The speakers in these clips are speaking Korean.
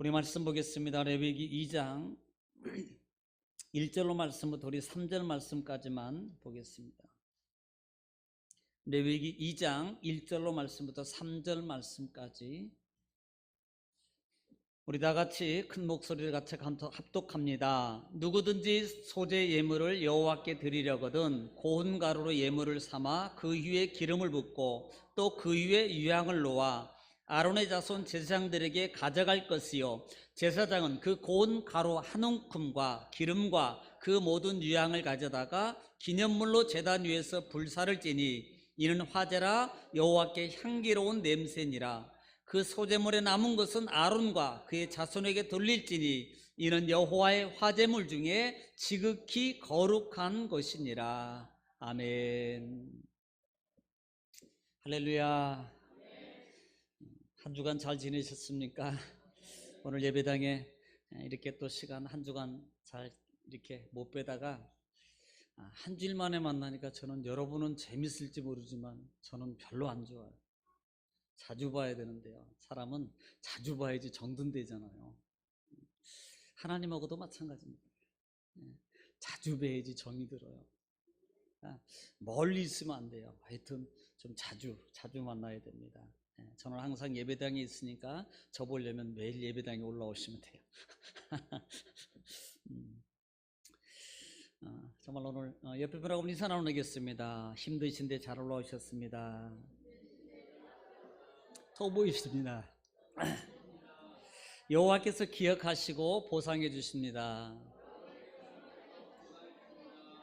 우리 말씀 보겠습니다. 레위기 2장 1절로 말씀부터 우리 3절 말씀까지만 보겠습니다. 레위기 2장 1절로 말씀부터 3절 말씀까지 우리 다 같이 큰 목소리를 같이 합독합니다. 누구든지 소재 예물을 여호와께 드리려거든 고운 가루로 예물을 삼아 그 위에 기름을 붓고 또 그 위에 유향을 놓아 아론의 자손 제사장들에게 가져갈 것이요 제사장은 그 고운 가루 한 움큼과 기름과 그 모든 유향을 가져다가 기념물로 제단 위에서 불사를 찌니 이는 화제라 여호와께 향기로운 냄새니라. 그 소제물에 남은 것은 아론과 그의 자손에게 돌릴지니 이는 여호와의 화제물 중에 지극히 거룩한 것이니라. 아멘. 할렐루야. 한 주간 잘 지내셨습니까? 오늘 예배당에 이렇게 또 시간 한 주간 잘 이렇게 못 빼다가 한 주일 만에 만나니까 저는 여러분은 재밌을지 모르지만 저는 별로 안 좋아요. 자주 봐야 되는데요. 사람은 자주 봐야지 정든되잖아요. 하나님하고도 마찬가지입니다. 자주 뵈야지 정이 들어요. 멀리 있으면 안 돼요. 하여튼 좀 자주 만나야 됩니다. 저는 항상 예배당에 있으니까 저 보려면 매일 예배당에 올라오시면 돼요. 정말 오늘 옆에 분하고 인사 나누겠습니다. 힘드신데 잘 올라오셨습니다. 보이십니다. 여호와께서 기억하시고 보상해 주십니다.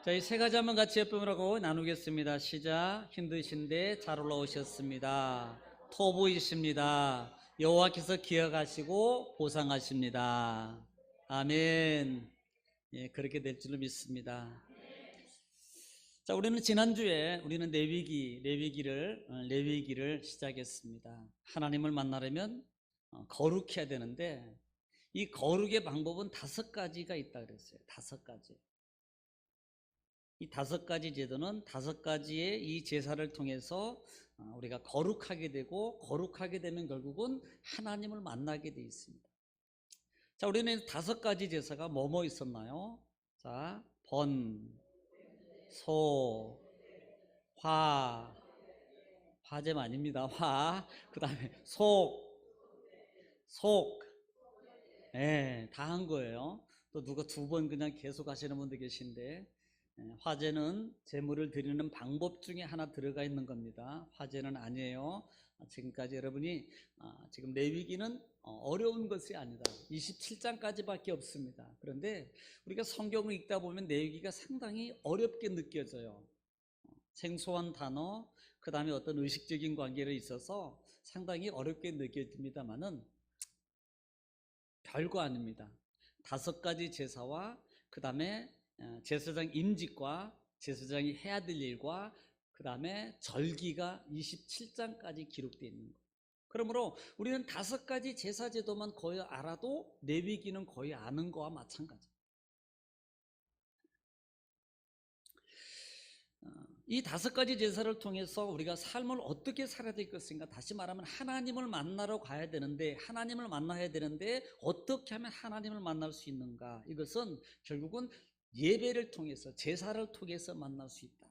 저희 세 가지 한번 같이 옆에 분하고 나누겠습니다. 시작. 힘드신데 잘 올라오셨습니다. 보이십니다. 여호와께서 기억하시고 보상하십니다. 아멘. 예, 그렇게 될 줄로 믿습니다. 자, 우리는 지난주에 우리는 레위기를 시작했습니다. 하나님을 만나려면 거룩해야 되는데 이 거룩의 방법은 5가지가 있다 그랬어요. 5가지. 이 5가지 제도는 5가지의 이 제사를 통해서 우리가 거룩하게 되고 거룩하게 되면 결국은 하나님을 만나게 돼 있습니다. 자, 우리는 5가지 제사가 뭐뭐 있었나요? 자, 소, 화제는 아닙니다. 그 다음에 속, 다 한 거예요. 또 누가 2번 그냥 계속 하시는 분도 계신데, 화제는 제물을 드리는 방법 중에 하나 들어가 있는 겁니다. 화제는 아니에요. 지금까지 여러분이 지금 레위기는 어려운 것이 아니다. 27장까지밖에 없습니다. 그런데 우리가 성경을 읽다 보면 레위기가 상당히 어렵게 느껴져요. 생소한 단어, 그 다음에 어떤 의식적인 관계로 있어서 상당히 어렵게 느껴집니다만은 별거 아닙니다. 5가지 제사와 그 다음에 제사장 임직과 제사장이 해야 될 일과 그 다음에 절기가 27장까지 기록되어 있는 거예요. 그러므로 우리는 5가지 제사 제도만 거의 알아도 레위기는 거의 아는 거와 마찬가지입니다. 이 5가지 제사를 통해서 우리가 삶을 어떻게 살아야 될 것인가? 다시 말하면 하나님을 만나러 가야 되는데, 하나님을 만나야 되는데 어떻게 하면 하나님을 만날 수 있는가? 이것은 결국은 예배를 통해서, 제사를 통해서 만날 수 있다.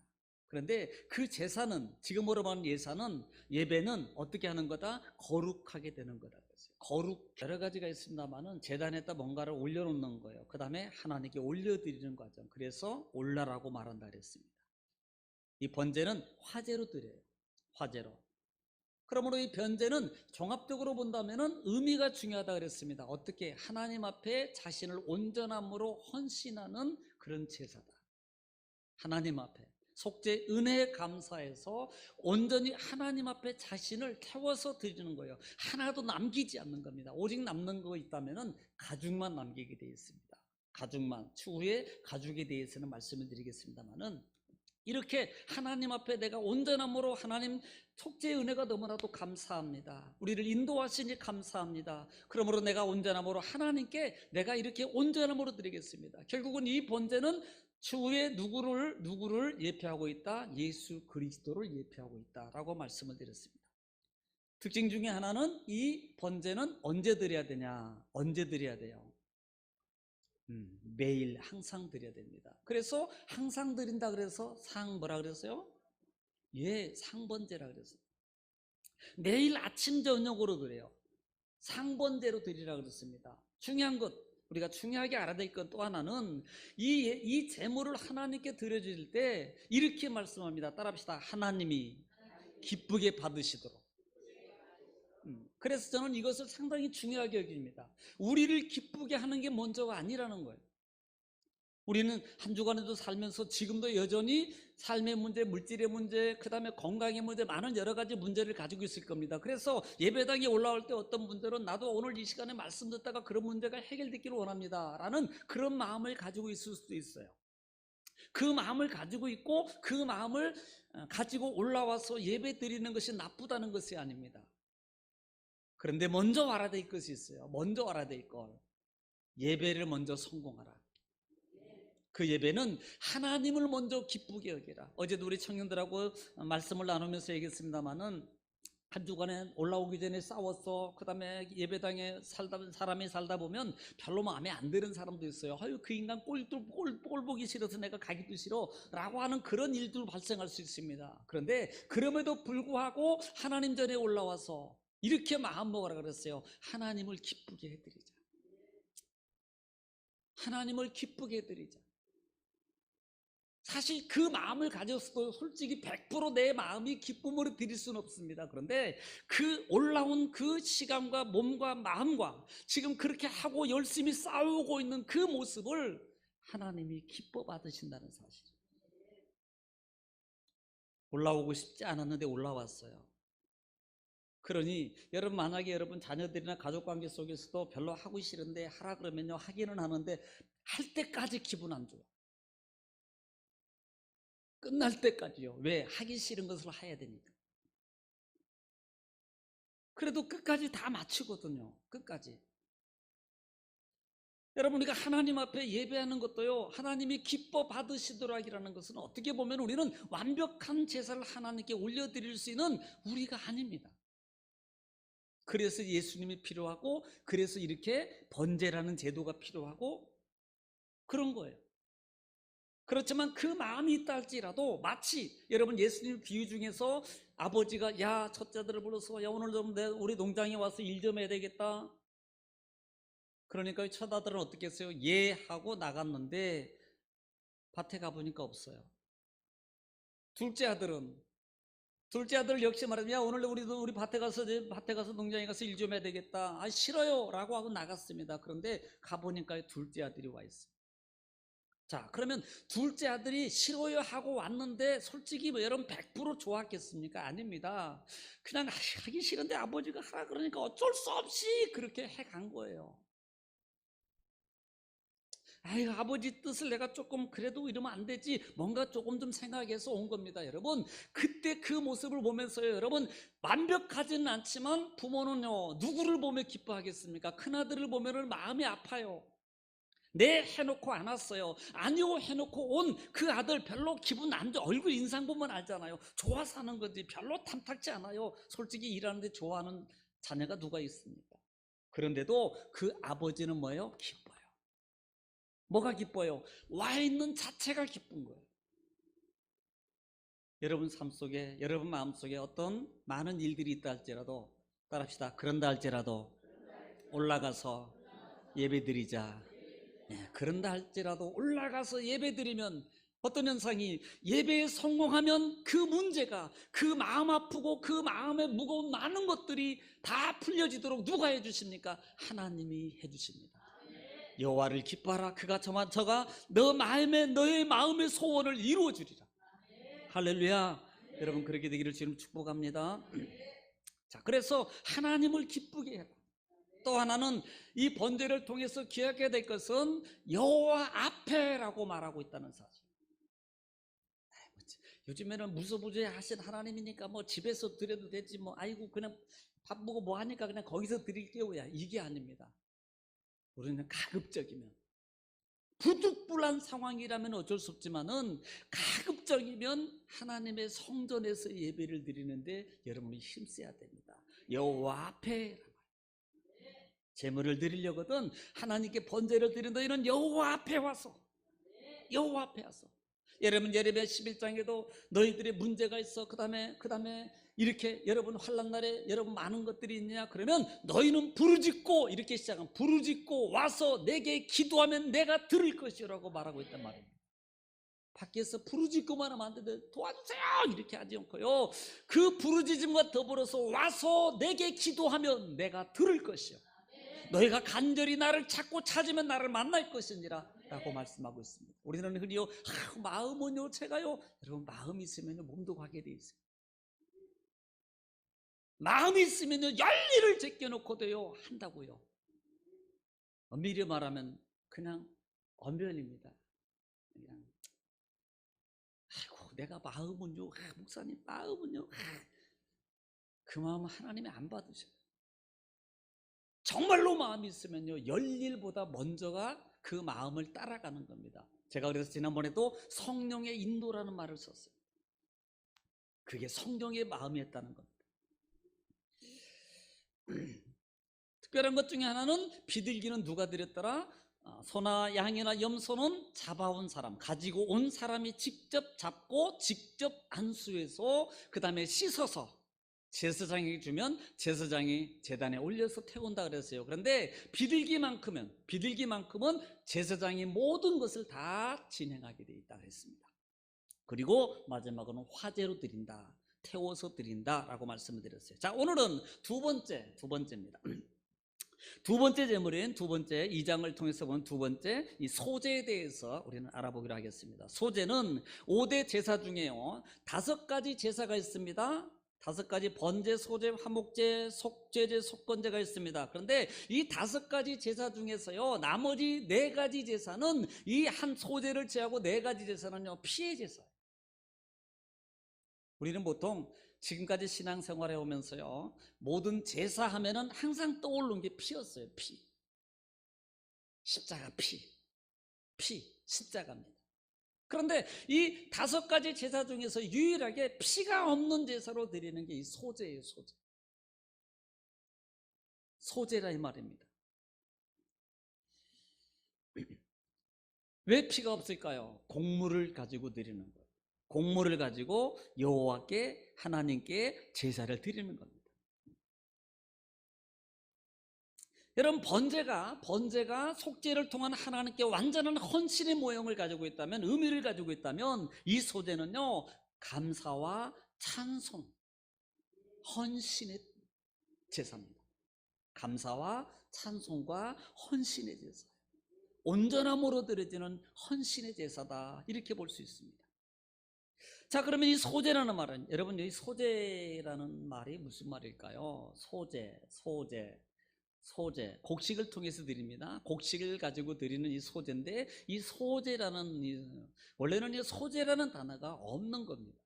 그런데 그 제사는, 지금으로 말하는 예배는 어떻게 하는 거다? 거룩하게 되는 거다. 거룩 여러 가지가 있습니다만은 제단에다 뭔가를 올려놓는 거예요. 그 다음에 하나님께 올려드리는 과정. 그래서 올라라고 말한다 그랬습니다. 이 번제는 화제로 드려요. 화제로. 그러므로 이 번제는 종합적으로 본다면 의미가 중요하다 그랬습니다. 어떻게? 하나님 앞에 자신을 온전함으로 헌신하는 그런 제사다. 하나님 앞에 속죄 은혜에 감사해서 온전히 하나님 앞에 자신을 태워서 드리는 거예요. 하나도 남기지 않는 겁니다. 오직 남는 거 있다면 가죽만 남기게 되어 있습니다. 가죽만. 추후에 가죽에 대해서는 말씀을 드리겠습니다만은 이렇게 하나님 앞에 내가 온전함으로 하나님 속죄의 은혜가 너무나도 감사합니다. 우리를 인도하시니 감사합니다. 그러므로 내가 온전함으로 하나님께 내가 이렇게 온전함으로 드리겠습니다. 결국은 이 번제는 추후에 누구를 예표하고 있다? 예수 그리스도를 예표하고 있다라고 말씀을 드렸습니다. 특징 중에 하나는 이 번제는 언제 드려야 되냐? 언제 드려야 돼요? 매일 항상 드려야 됩니다. 그래서 항상 드린다 그래서 뭐라 그랬어요? 예, 상번제라 그랬어요. 매일 아침 저녁으로 드려요. 상번제로 드리라 그랬습니다. 중요한 것, 우리가 중요하게 알아야 될 것 또 하나는 이 제물을 하나님께 드려질 때 이렇게 말씀합니다. 따라합시다. 하나님이 기쁘게 받으시도록. 그래서 저는 이것을 상당히 중요하게 여깁니다. 우리를 기쁘게 하는 게 먼저가 아니라는 거예요. 우리는 한 주간에도 살면서 지금도 여전히 삶의 문제, 물질의 문제, 그 다음에 건강의 문제, 많은 여러 가지 문제를 가지고 있을 겁니다. 그래서 예배당에 올라올 때 어떤 분들은 나도 오늘 이 시간에 말씀 듣다가 그런 문제가 해결되기를 원합니다 라는 그런 마음을 가지고 있을 수도 있어요. 그 마음을 가지고 있고 그 마음을 가지고 올라와서 예배 드리는 것이 나쁘다는 것이 아닙니다. 그런데 먼저 알아야 될 것이 있어요. 먼저 알아야 될 것. 예배를 먼저 성공하라. 그 예배는 하나님을 먼저 기쁘게 여기라. 어제도 우리 청년들하고 말씀을 나누면서 얘기했습니다마는 한 주간에 올라오기 전에 싸웠어. 그 다음에 예배당에 사람이 살다 보면 별로 마음에 안 드는 사람도 있어요. 아유, 그 인간 꼴 보기 싫어서 내가 가기도 싫어 라고 하는 그런 일도 발생할 수 있습니다. 그런데 그럼에도 불구하고 하나님 전에 올라와서 이렇게 마음 먹으라 그랬어요. 하나님을 기쁘게 해드리자. 하나님을 기쁘게 해드리자. 사실 그 마음을 가졌어도 솔직히 100% 내 마음이 기쁨으로 드릴 수는 없습니다. 그런데 그 올라온 그 시간과 몸과 마음과 지금 그렇게 하고 열심히 싸우고 있는 그 모습을 하나님이 기뻐 받으신다는 사실. 올라오고 싶지 않았는데 올라왔어요. 그러니 여러분, 만약에 여러분 자녀들이나 가족관계 속에서도 별로 하고 싫은데 하라 그러면요, 하기는 하는데 할 때까지 기분 안 좋아. 끝날 때까지요. 왜? 하기 싫은 것을 해야 되니까. 그래도 끝까지 다 마치거든요. 끝까지. 여러분, 우리가 하나님 앞에 예배하는 것도요, 하나님이 기뻐 받으시도록이라는 것은 어떻게 보면 우리는 완벽한 제사를 하나님께 올려드릴 수 있는 우리가 아닙니다. 그래서 예수님이 필요하고, 그래서 이렇게 번제라는 제도가 필요하고 그런 거예요. 그렇지만 그 마음이 있다 할지라도, 마치 여러분 예수님 비유 중에서 아버지가 야, 첫째들을 불러서 야, 오늘 좀 우리 농장에 와서 일 좀 해야 되겠다. 그러니까 첫 아들은 어떻게 했어요? 예 하고 나갔는데 밭에 가보니까 없어요. 둘째 아들 역시 말하면 야, 오늘 우리 밭에 가서 농장에 가서 일 좀 해야 되겠다. 아, 싫어요 라고 하고 나갔습니다. 그런데 가보니까 둘째 아들이 와 있어요. 자, 그러면 둘째 아들이 싫어요 하고 왔는데 솔직히 뭐 여러분 100% 좋았겠습니까? 아닙니다. 그냥 하기 싫은데 아버지가 하라 그러니까 어쩔 수 없이 그렇게 해간 거예요. 아유, 아버지 뜻을 내가 조금 그래도 이러면 안 되지, 뭔가 조금 좀 생각해서 온 겁니다. 여러분, 그때 그 모습을 보면서요, 여러분, 완벽하지는 않지만 부모는요, 누구를 보며 기뻐하겠습니까? 큰아들을 보면 마음이 아파요. 네 해놓고 안 왔어요. 아니요 해놓고 온 그 아들 별로 기분 안 좋아. 얼굴 인상 보면 알잖아요. 좋아서 하는 건지 별로 탐탁지 않아요. 솔직히 일하는데 좋아하는 자녀가 누가 있습니까? 그런데도 그 아버지는 뭐예요? 기뻐요. 뭐가 기뻐요? 와 있는 자체가 기쁜 거예요. 여러분 삶 속에, 여러분 마음 속에 어떤 많은 일들이 있다 할지라도, 따라합시다. 그런다 할지라도 올라가서 예배드리자. 예, 그런다 할지라도 올라가서 예배드리면 어떤 현상이, 예배에 성공하면 그 문제가, 그 마음 아프고 그 마음에 무거운 많은 것들이 다 풀려지도록 누가 해주십니까? 하나님이 해주십니다. 여호와를 기뻐하라. 그가 저가 너의 마음의 소원을 이루어 주리라. 할렐루야. 여러분, 그렇게 되기를 지금 축복합니다. 자, 그래서 하나님을 기쁘게 해라. 또 하나는 이 번제를 통해서 기억해야 될 것은 여호와 앞에라고 말하고 있다는 사실. 요즘에는 무소부재 하신 하나님이니까 뭐 집에서 드려도 되지, 뭐 아이고 그냥 밥 먹고 뭐 하니까 그냥 거기서 드릴게요, 야, 이게 아닙니다. 우리는 가급적이면, 부득불한 상황이라면 어쩔 수 없지만은 가급적이면 하나님의 성전에서 예배를 드리는데 여러분이 힘써야 됩니다. 여호와 앞에 제물을 드리려거든 하나님께 번제를 드린 너희는 여호와 앞에 와서 여호와 앞에 와서. 여러분 예레미야 11장에도 너희들의 문제가 있어. 그다음에 이렇게 여러분 환난날에 여러분 많은 것들이 있냐 그러면 너희는 부르짖고 이렇게 시작하면 부르짖고 와서 내게 기도하면 내가 들을 것이라고 말하고 있단 말입니다. 밖에서 부르짖고만 하면 안 되는데 도와주세요 이렇게 하지 않고요, 그 부르짖음과 더불어서 와서 내게 기도하면 내가 들을 것이요 너희가 간절히 나를 찾고 찾으면 나를 만날 것이니라 라고 말씀하고 있습니다. 우리는 흔히요 마음은요 제가요, 여러분 마음이 있으면 몸도 가게 돼 있어요. 마음이 있으면요 열일을 제껴놓고도요 한다고요. 엄밀히 말하면 그냥 언변입니다. 그냥 아이고 내가 마음은요 목사님 마음은요 그 마음 하나님이 안 받으셔요. 정말로 마음이 있으면요 열일보다 먼저가 그 마음을 따라가는 겁니다. 제가 그래서 지난번에도 성령의 인도라는 말을 썼어요. 그게 성령의 마음이었다는 겁니다. 특별한 것 중에 하나는 비둘기는 누가 드렸더라? 소나 양이나 염소는 잡아온 사람, 가지고 온 사람이 직접 잡고 직접 안수해서 그 다음에 씻어서 제사장에게 주면 제사장이 제단에 올려서 태운다 그랬어요. 그런데 비둘기만큼은 제사장이 모든 것을 다 진행하게 되어 있다 그랬습니다. 그리고 마지막으로는 화제로 드린다, 태워서 드린다라고 말씀을 드렸어요. 자, 오늘은 두 번째입니다. 두 번째 제물인 2장을 통해서 본 두 번째 이 소제에 대해서 우리는 알아보기로 하겠습니다. 소제는 5대 제사 중에요 5가지 제사가 있습니다. 5가지 번제, 소제, 화목제, 속죄제, 속건제가 있습니다. 그런데 이 5가지 제사 중에서요 나머지 4가지 제사는 이 한 소제를 제하고 4가지 제사는요 피의 제사예요. 우리는 보통 지금까지 신앙생활해 오면서요 모든 제사하면은 항상 떠오르는 게 피였어요. 피, 십자가, 피, 십자가입니다. 그런데 이 5가지 제사 중에서 유일하게 피가 없는 제사로 드리는 게 이 소제예요. 소제라 이 말입니다. 왜 피가 없을까요? 곡물을 가지고 드리는 거예요. 곡물을 가지고 여호와께 하나님께 제사를 드리는 겁니다. 여러분 번제가 속죄를 통한 하나님께 완전한 헌신의 모형을 가지고 있다면, 의미를 가지고 있다면 이 소제는요 감사와 찬송, 헌신의 제사입니다. 감사와 찬송과 헌신의 제사, 온전함으로 드려지는 헌신의 제사다 이렇게 볼 수 있습니다. 자, 그러면 이 소제라는 말은, 여러분 이 소제라는 말이 무슨 말일까요? 소제, 곡식을 통해서 드립니다. 곡식을 가지고 드리는 이 소제인데, 이 소제라는 원래는 이 소제라는 단어가 없는 겁니다.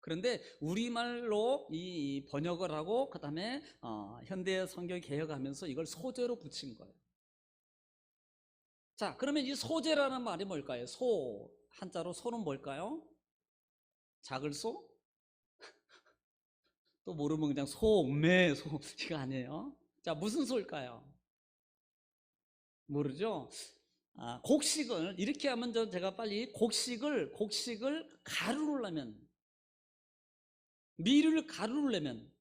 그런데 우리말로 이 번역을 하고 그 다음에 현대 성경 개혁하면서 이걸 소제로 붙인 거예요. 자, 그러면 이 소제라는 말이 뭘까요? 한자로 소는 뭘까요? 작을 소? 또 모르면 그냥 이거 아니에요. 자, 무슨 소일까요? 모르죠? 곡식을 이렇게 하면 제가 빨리 곡식을 가루를 내면, 밀을 가루를 내면,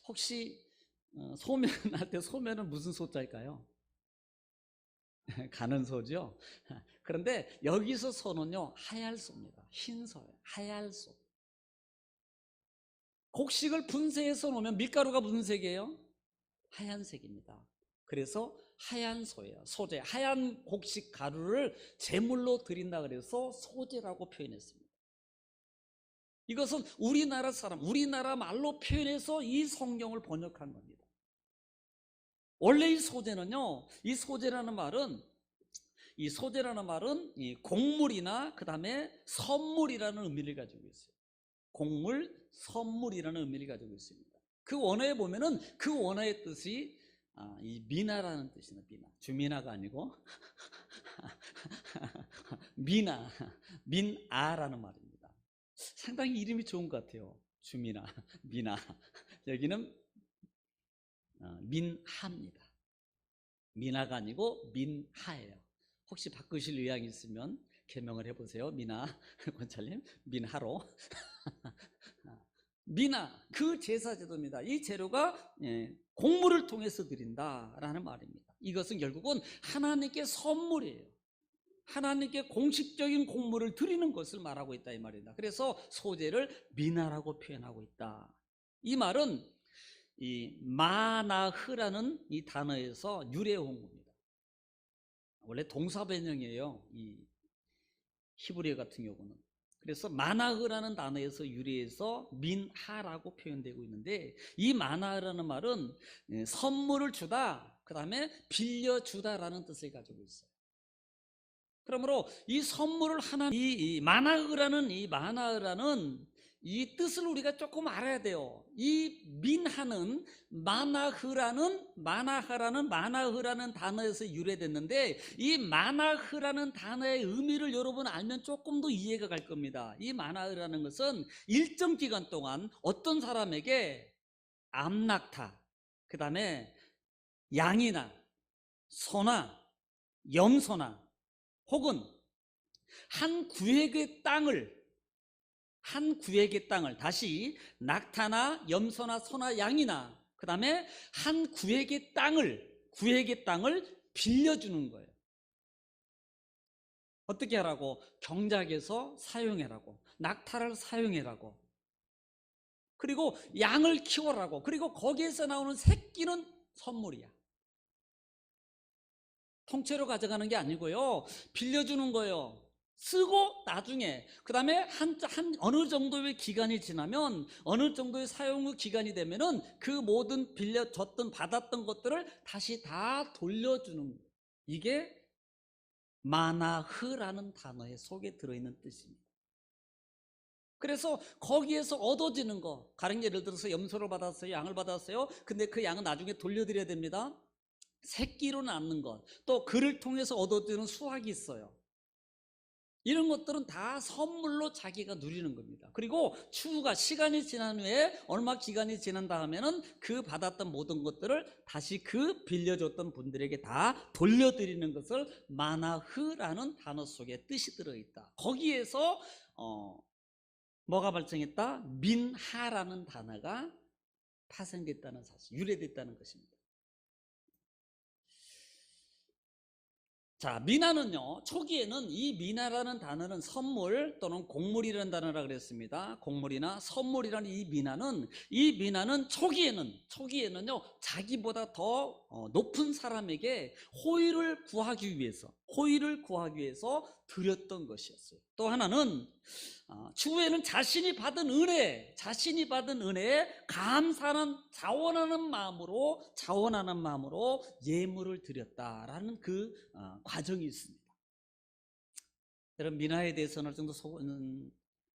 혹시 소면 할 때 소면은 무슨 소자일까요? 가는 소죠. 그런데 여기서 소는요 하얄소입니다. 흰소예요. 하얄소. 곡식을 분쇄해서 놓으면 밀가루가 무슨 색이에요? 하얀색입니다. 그래서 하얀 소예요. 소제, 하얀 곡식 가루를 제물로 드린다 그래서 소제라고 표현했습니다. 이것은 우리나라 말로 표현해서 이 성경을 번역한 겁니다. 원래 이 소제라는 말은 이 곡물이나 그 다음에 선물이라는 의미를 가지고 있어요. 곡물, 선물이라는 의미를 가지고 있습니다. 그 원어에 보면은 그 원어의 뜻이 이 미나라는 뜻이나 주미나가 아니고 민아라는 말입니다. 상당히 이름이 좋은 것 같아요. 주미나, 미나. 여기는 민하입니다. 미나가 아니고 민하예요. 혹시 바꾸실 의향이 있으면 개명을 해보세요. 미나 권찰님, 민하로. 미나, 그 제사 제도입니다. 이 재료가 공물을 통해서 드린다라는 말입니다. 이것은 결국은 하나님께 선물이에요. 하나님께 공식적인 공물을 드리는 것을 말하고 있다 이 말입니다. 그래서 소재를 미나라고 표현하고 있다. 이 말은 이 마나흐라는 이 단어에서 유래한 겁니다. 원래 동사 변형이에요. 이 히브리어 같은 경우는. 그래서 마나흐라는 단어에서 유래해서 민하라고 표현되고 있는데, 이 마나흐라는 말은 선물을 주다, 그 다음에 빌려주다라는 뜻을 가지고 있어요. 그러므로 이 선물을 이 마나흐라는 이 뜻을 우리가 조금 알아야 돼요. 이 민하는 마나흐라는 단어에서 유래됐는데, 이 마나흐라는 단어의 의미를 여러분 알면 조금 더 이해가 갈 겁니다. 이 마나흐라는 것은 일정 기간 동안 어떤 사람에게 암낙타, 그 다음에 양이나 소나 염소나 혹은 한 구획의 땅을 다시 낙타나 염소나 소나 양이나 그 다음에 한 구획의 땅을 빌려주는 거예요. 어떻게 하라고? 경작에서 사용해라고, 낙타를 사용해라고, 그리고 양을 키워라고, 그리고 거기에서 나오는 새끼는 선물이야. 통째로 가져가는 게 아니고요, 빌려주는 거예요. 쓰고 나중에 그 다음에 어느 정도의 기간이 지나면, 어느 정도의 사용 기간이 되면은 그 모든 빌려줬던 받았던 것들을 다시 다 돌려주는 거예요. 이게 마나흐라는 단어의 속에 들어있는 뜻입니다. 그래서 거기에서 얻어지는 거, 가령 예를 들어서 염소를 받았어요, 양을 받았어요. 근데 그 양은 나중에 돌려드려야 됩니다. 새끼로 낳는 것, 또 그를 통해서 얻어지는 수확이 있어요. 이런 것들은 다 선물로 자기가 누리는 겁니다. 그리고 추후가 시간이 지난 후에, 얼마 기간이 지난 다음에는 그 받았던 모든 것들을 다시 그 빌려줬던 분들에게 다 돌려드리는 것을 마나흐라는 단어 속에 뜻이 들어있다. 거기에서 뭐가 발생했다? 민하라는 단어가 파생됐다는 사실, 유래됐다는 것입니다. 자, 미나는요, 초기에는 이 미나라는 단어는 선물 또는 곡물이라는 단어라 그랬습니다. 곡물이나 선물이라는 이 미나는 초기에는요, 자기보다 더 높은 사람에게 호의를 구하기 위해서 드렸던 것이었어요. 또 하나는 추후에는 자신이 받은 은혜에 감사하는 자원하는 마음으로 예물을 드렸다라는 그 과정이 있습니다. 여러분, 미나에 대해서는 어느 정도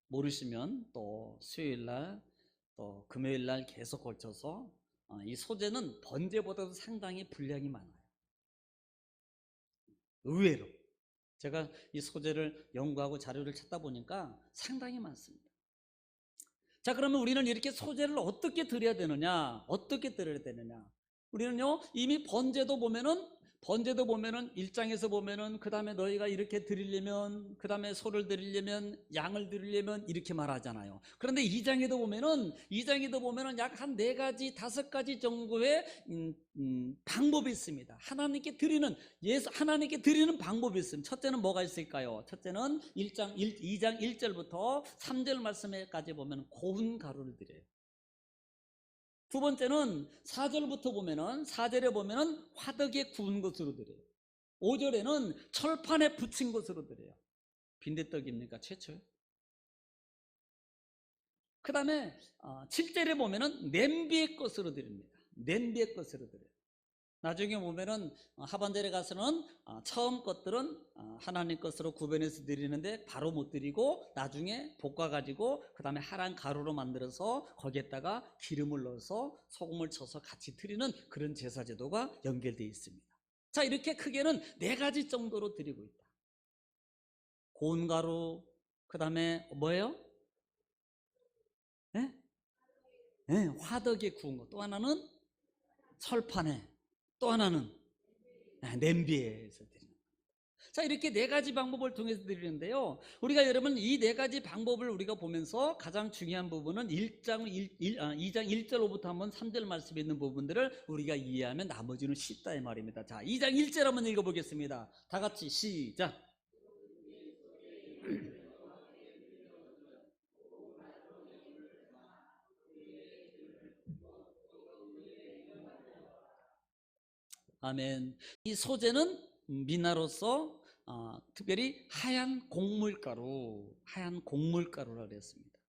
모르시면 또 수요일날 또 금요일날 계속 걸쳐서 이 소재는 번제보다도 상당히 분량이 많아요. 의외로 제가 이 소재를 연구하고 자료를 찾다 보니까 상당히 많습니다. 자, 그러면 우리는 이렇게 소재를 어떻게 드려야 되느냐? 우리는요, 이미 번제도 보면은 1장에서 보면은, 그 다음에 너희가 이렇게 드리려면, 그 다음에 소를 드리려면, 양을 드리려면 이렇게 말하잖아요. 그런데 2장에도 보면은 약 한 4가지, 5가지 정도의 방법이 있습니다. 하나님께 드리는 방법이 있습니다. 첫째는 뭐가 있을까요? 첫째는 2장 1절부터 3절 말씀에까지 보면 고운 가루를 드려요. 두 번째는 4절에 보면은 화덕에 구운 것으로 드려요. 5절에는 철판에 붙인 것으로 드려요. 빈대떡입니까? 최초요? 그 다음에 7절에 보면은 냄비의 것으로 드립니다. 나중에 보면은 하반절에 가서는 처음 것들은 하나님 것으로 구별해서 드리는데 바로 못 드리고, 나중에 볶아가지고 그 다음에 하란 가루로 만들어서 거기에다가 기름을 넣어서 소금을 쳐서 같이 드리는 그런 제사 제도가 연결되어 있습니다. 자, 이렇게 크게는 4가지 정도로 드리고 있다. 고운 가루, 그 다음에 뭐예요? 네? 네, 화덕에 구운 거. 또 하나는 철판에. 또 하나는 냄비에서 드리는 거예요. 자, 이렇게 네 가지 방법을 통해서 드리는데요. 우리가 여러분 이 네 가지 방법을 우리가 보면서 가장 중요한 부분은 2장 1절로부터 한번 3절 말씀에 있는 부분들을 우리가 이해하면 나머지는 쉽다 이 말입니다. 자, 2장 1절 한번 읽어보겠습니다. 다 같이 시작. 아멘. 이 소재는 미나로서 특별히 하얀 곡물가루라 그랬습니다.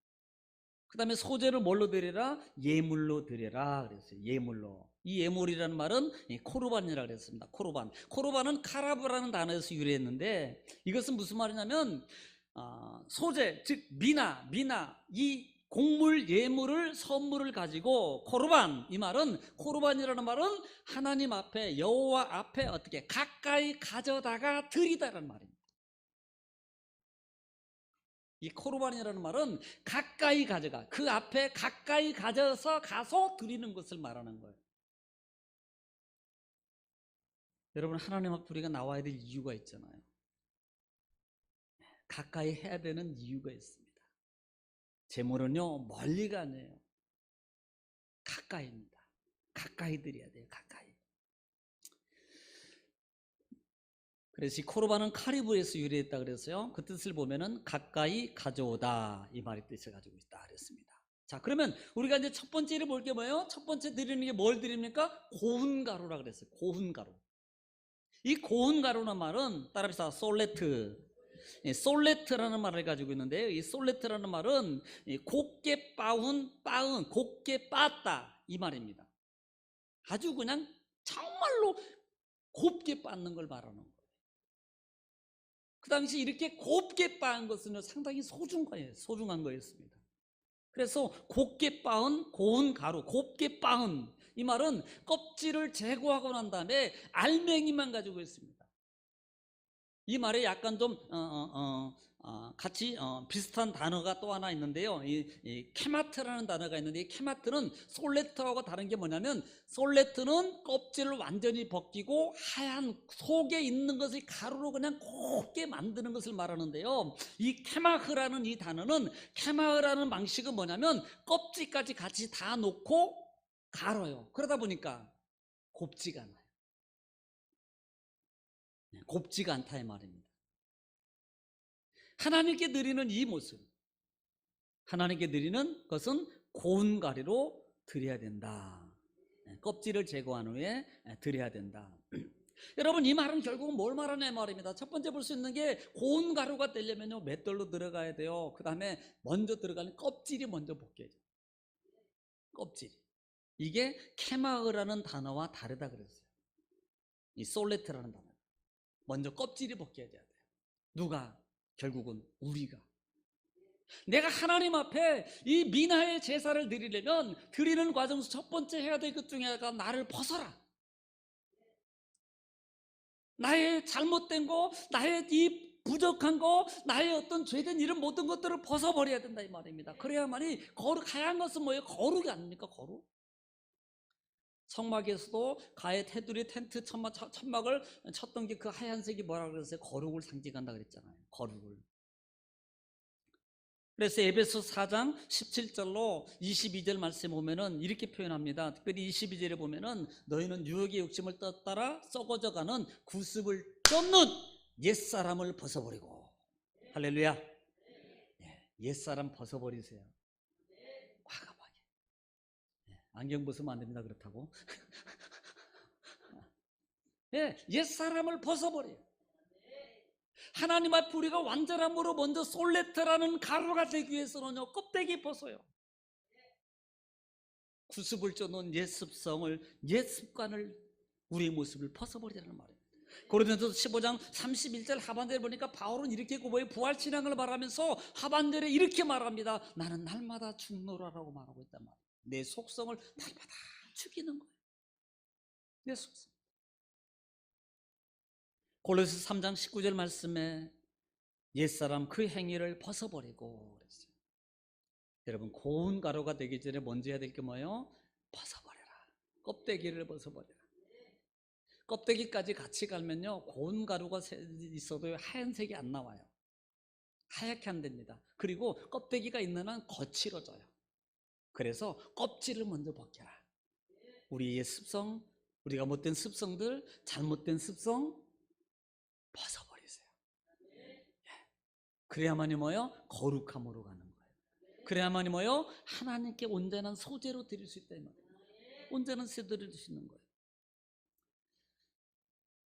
그 다음에 소재를 뭘로 드려라? 예물로 드려라 그랬어요. 예물로. 이 예물이라는 말은 코르반이라 그랬습니다. 코르반은 카라브라는 단어에서 유래했는데, 이것은 무슨 말이냐면 소재, 즉 미나 이 곡물 예물을 선물을 가지고 코르반이라는 말은 하나님 앞에, 여호와 앞에 어떻게 가까이 가져다가 드리다라는 말입니다. 이 코르반이라는 말은 가까이 가져가, 그 앞에 가까이 가서 드리는 것을 말하는 거예요. 여러분, 하나님 앞에 우리가 나와야 될 이유가 있잖아요. 가까이 해야 되는 이유가 있습니다. 제물은요, 멀리가 아니에요. 가까이입니다. 가까이 드려야 돼요. 가까이. 그래서 이 코르반은 카리브에서 유래했다 그래서요. 그 뜻을 보면은 가까이 가져오다, 이 말의 뜻을 가지고 있다 그랬습니다. 자, 그러면 우리가 이제 첫 번째를 볼 게 뭐예요? 첫 번째 드리는 게 뭘 드립니까? 고운 가루라 그랬어요. 고운 가루. 이 고운 가루는 말은 따라합시다. 솔레트라는 말을 가지고 있는데요. 이 솔레트라는 말은 곱게 곱게 빻다 이 말입니다. 아주 그냥 정말로 곱게 빻는 걸 말하는 거예요. 그 당시 이렇게 곱게 빻은 것은 상당히 소중한 거였습니다. 그래서 곱게 빻은 고운 가루, 곱게 빻은, 이 말은 껍질을 제거하고 난 다음에 알맹이만 가지고 있습니다. 이 말에 약간 좀 같이 비슷한 단어가 또 하나 있는데요. 이 케마트라는 단어가 있는데, 이 케마트는 솔레트하고 다른 게 뭐냐면, 솔레트는 껍질을 완전히 벗기고 하얀 속에 있는 것을 가루로 그냥 곱게 만드는 것을 말하는데요. 이 케마흐라는 이 단어는, 케마흐라는 방식은 뭐냐면 껍질까지 같이 다 놓고 갈아요. 그러다 보니까 곱지가 않아요. 곱지가 않다 이 말입니다. 하나님께 드리는 이 모습, 하나님께 드리는 것은 고운 가루로 드려야 된다. 껍질을 제거한 후에 드려야 된다. 여러분, 이 말은 결국은 뭘 말하냐 말입니다. 첫 번째 볼 수 있는 게, 고운 가루가 되려면요, 맷돌로 들어가야 돼요. 그 다음에 먼저 들어가는 껍질이 먼저 벗겨야죠. 껍질. 이게 케마흐라는 단어와 다르다 그랬어요. 이 솔레트라는 단어. 먼저 껍질이 벗겨야 돼요. 누가? 결국은 우리가. 내가 하나님 앞에 이 미나의 제사를 드리려면, 드리는 과정에서 첫 번째 해야 될 것 중에 하나가 나를 벗어라. 나의 잘못된 거, 나의 이 부족한 거, 나의 어떤 죄된 이런 모든 것들을 벗어버려야 된다 이 말입니다. 그래야만이 하얀 것은 뭐예요? 거룩이 아닙니까? 거룩. 성막에서도 가의 테두리 텐트 천막을 쳤던 게 그 하얀색이 뭐라 그랬어요? 거룩을 상징한다 그랬잖아요. 거룩을. 그래서 에베소 4장 17절로 22절 말씀에 보면은 이렇게 표현합니다. 특별히 22절에 보면은, 너희는 유혹의 욕심을 따라 썩어져가는 구습을 쫓는 옛사람을 벗어버리고. 할렐루야. 옛사람 벗어버리세요. 과감하게. 안경 벗으면 안 됩니다. 그렇다고. 옛사람을 벗어버려요. 하나님 앞에 우리가 완전함으로 먼저 솔레트라는 가루가 되기 위해서는요, 껍데기 벗어요. 구습을 쫓는 옛 습성을, 옛 습관을, 우리의 모습을 벗어버리라는 말이에요. 고린도서 15장 31절 하반절에 보니까 바울은 이렇게 고백해, 부활신앙을 말하면서 하반절에 이렇게 말합니다. 나는 날마다 죽노라라고 말하고 있단 말이에요. 내 속성을 날마다 죽이는 거예요. 내 속성. 골로새 3장 19절 말씀에 옛사람 그 행위를 벗어버리고 그랬어요. 여러분, 고운 가루가 되기 전에 먼저 해야 될 게 뭐예요? 벗어버려라. 껍데기를 벗어버려라. 껍데기까지 같이 갈면요, 고운 가루가 있어도 하얀색이 안 나와요. 하얗게 안 됩니다. 그리고 껍데기가 있는 한 거칠어져요. 그래서 껍질을 먼저 벗겨라. 우리의 습성, 우리가 못된 습성들, 잘못된 습성 벗어버리세요. 그래야만이 뭐예요? 거룩함으로 가는 거예요. 그래야만이 뭐예요? 하나님께 온전한 소재로 드릴 수 있다 이 말이에요. 온전한 소재로 드릴 수 있는 거예요.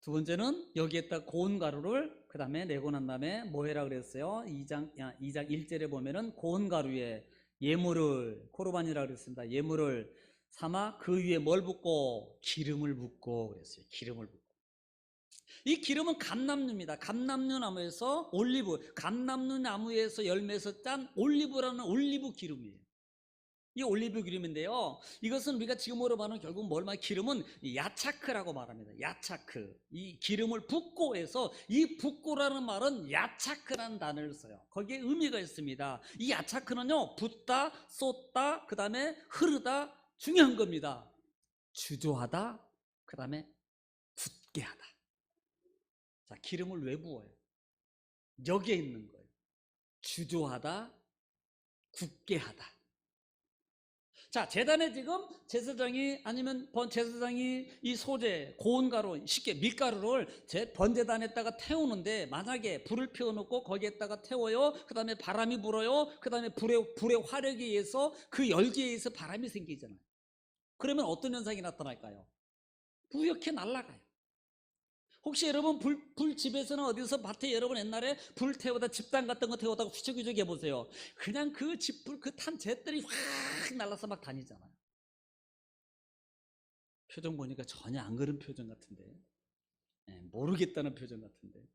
두 번째는 여기에다 고운 가루를 그 다음에 내고 난 다음에 뭐 해라 그랬어요? 2장 1절에 보면은 고운 가루에 예물을, 코르반이라고 그랬습니다. 예물을 삼아 그 위에 뭘 붓고? 기름을 붓고 그랬어요. 기름을 붓고. 이 기름은 감람류입니다. 감람류 나무에서 올리브, 감람류 나무에서 열매에서 짠 올리브라는 올리브 기름이에요. 이 올리브 기름인데요, 이것은 우리가 지금으로 말하는 결국 뭘 말하면 기름은 야차크라고 말합니다. 야차크. 이 기름을 붓고 해서 이 붓고라는 말은 야차크라는 단어를 써요. 거기에 의미가 있습니다. 이 야차크는요, 붓다, 쏟다, 그 다음에 흐르다, 중요한 겁니다. 주조하다, 그 다음에 굳게 하다. 자, 기름을 왜 부어요? 여기에 있는 거예요. 주조하다, 굳게 하다. 자, 제단에 지금 제사장이 아니면 제사장이 이 소재, 고운 가루, 쉽게 밀가루를 번제단에다가 태우는데 만약에 불을 피워놓고 거기에다가 태워요. 그 다음에 바람이 불어요. 그 다음에 불의 화력에 의해서 그 열기에 의해서 바람이 생기잖아요. 그러면 어떤 현상이 나타날까요? 뿌옇게 날아가요. 혹시 여러분 불 집에서는 어디서 밭에 여러분 옛날에 불 태우다 집단 같은 거 태우다가 휘적휘적 해보세요. 그냥 그 집불 그 탄 잿들이 확 날라서 막 다니잖아요. 표정 보니까 전혀 안 그런 표정 같은데, 모르겠다는 표정 같은데,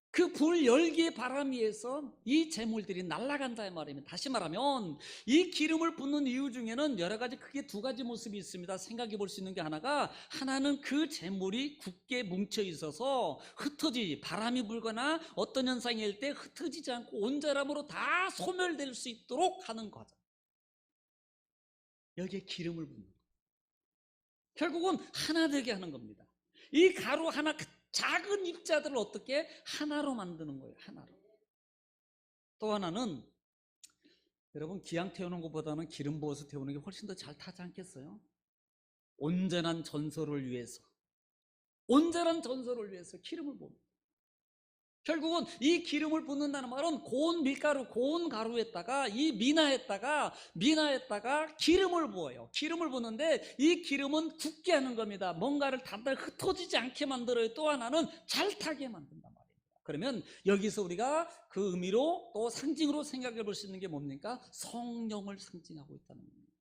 그 불 열기의 바람 위에서 이 재물들이 날아간다 이 말입니다. 다시 말하면 이 기름을 붓는 이유 중에는 여러 가지 크게 두 가지 모습이 있습니다. 생각해 볼 수 있는 게 하나는 그 재물이 굳게 뭉쳐 있어서 바람이 불거나 어떤 현상이 일 때 흩어지지 않고 온전함으로 다 소멸될 수 있도록 하는 과정. 여기에 기름을 붓는 거예요. 결국은 하나 되게 하는 겁니다. 이 가루 하나, 작은 입자들을 어떻게 하나로 만드는 거예요. 하나로. 또 하나는 여러분, 기왕 태우는 것보다는 기름 부어서 태우는 게 훨씬 더 잘 타지 않겠어요? 온전한 전설을 위해서 기름을 부습니다. 결국은 이 기름을 붓는다는 말은 고운 밀가루, 고운 가루에다가 이 미나에다가 기름을 부어요. 기름을 붓는데 이 기름은 굳게 하는 겁니다. 뭔가를 단단히 흩어지지 않게 만들어요. 또 하나는 잘 타게 만든단 말입니다. 그러면 여기서 우리가 그 의미로 또 상징으로 생각해 볼 수 있는 게 뭡니까? 성령을 상징하고 있다는 겁니다.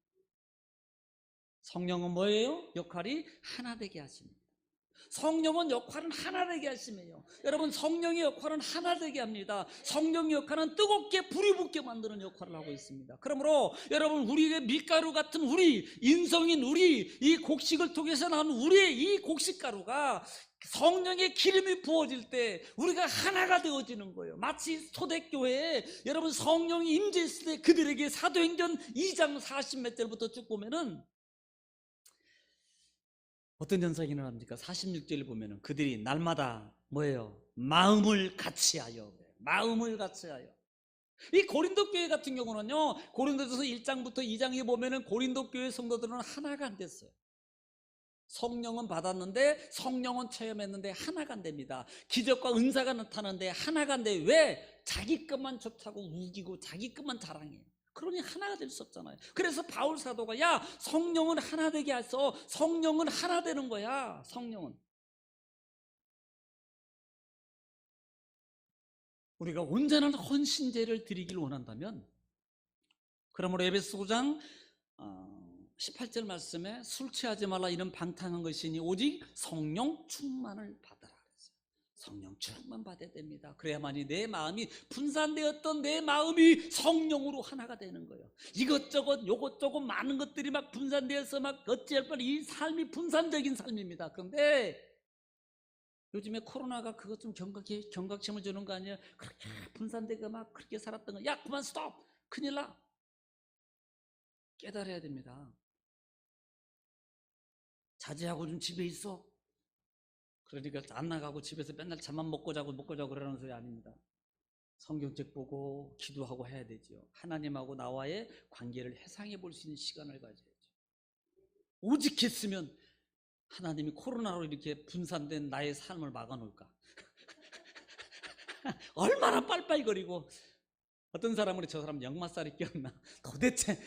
성령은 뭐예요? 역할이 하나 되게 하십니다. 성령은 역할은 하나 되게 하심이에요. 여러분, 성령의 역할은 하나 되게 합니다. 성령의 역할은 뜨겁게 불이 붙게 만드는 역할을 하고 있습니다. 그러므로 여러분, 우리의 밀가루 같은 인성인 이 곡식을 통해서 나온 우리의 이 곡식가루가 성령의 기름이 부어질 때 우리가 하나가 되어지는 거예요. 마치 초대교회에 여러분 성령이 임재했을 때 그들에게 사도행전 2장 40몇 절부터 쭉 보면은 어떤 현상이 일어납니까? 46절을 보면은 그들이 날마다 뭐예요? 마음을 같이 하여. 이 고린도 교회 같은 경우는요, 고린도전서 1장부터 2장에 보면은 고린도 교회 성도들은 하나가 안 됐어요. 성령은 받았는데, 성령은 체험했는데 하나가 안 됩니다. 기적과 은사가 나타나는데 하나가 안 돼. 왜? 자기 것만 좋다고 우기고 자기 것만 자랑해요. 그러니 하나가 될 수 없잖아요. 그래서 바울 사도가 성령은 하나 되게 해서 성령은 하나 되는 거야. 성령은 우리가 온전한 헌신제를 드리길 원한다면, 그러므로 에베소 5장 18절 말씀에 술 취하지 말라 이런 방탕한 것이니 오직 성령 충만을 받아라. 성령 충만 받아야 됩니다. 그래야만이 내 마음이 분산되었던 내 마음이 성령으로 하나가 되는 거예요. 이것저것 요것저것 많은 것들이 막 분산되어서 막 어찌할 뻔 이 삶이 분산적인 삶입니다. 그런데 요즘에 코로나가 그것 좀 경각심을 주는 거 아니에요? 그렇게 분산되고 막 그렇게 살았던 거, 그만 스톱! 큰일 나. 깨달아야 됩니다. 자제하고 좀 집에 있어. 그러니까 안 나가고 집에서 맨날 잠만 먹고 자고 그러는 소리 아닙니다. 성경책 보고 기도하고 해야 되죠. 하나님하고 나와의 관계를 회상해 볼 수 있는 시간을 가져야죠. 오직 했으면 하나님이 코로나로 이렇게 분산된 나의 삶을 막아놓을까? 얼마나 빨빨거리고, 어떤 사람은 저 사람 역마살이 끼었나? 도대체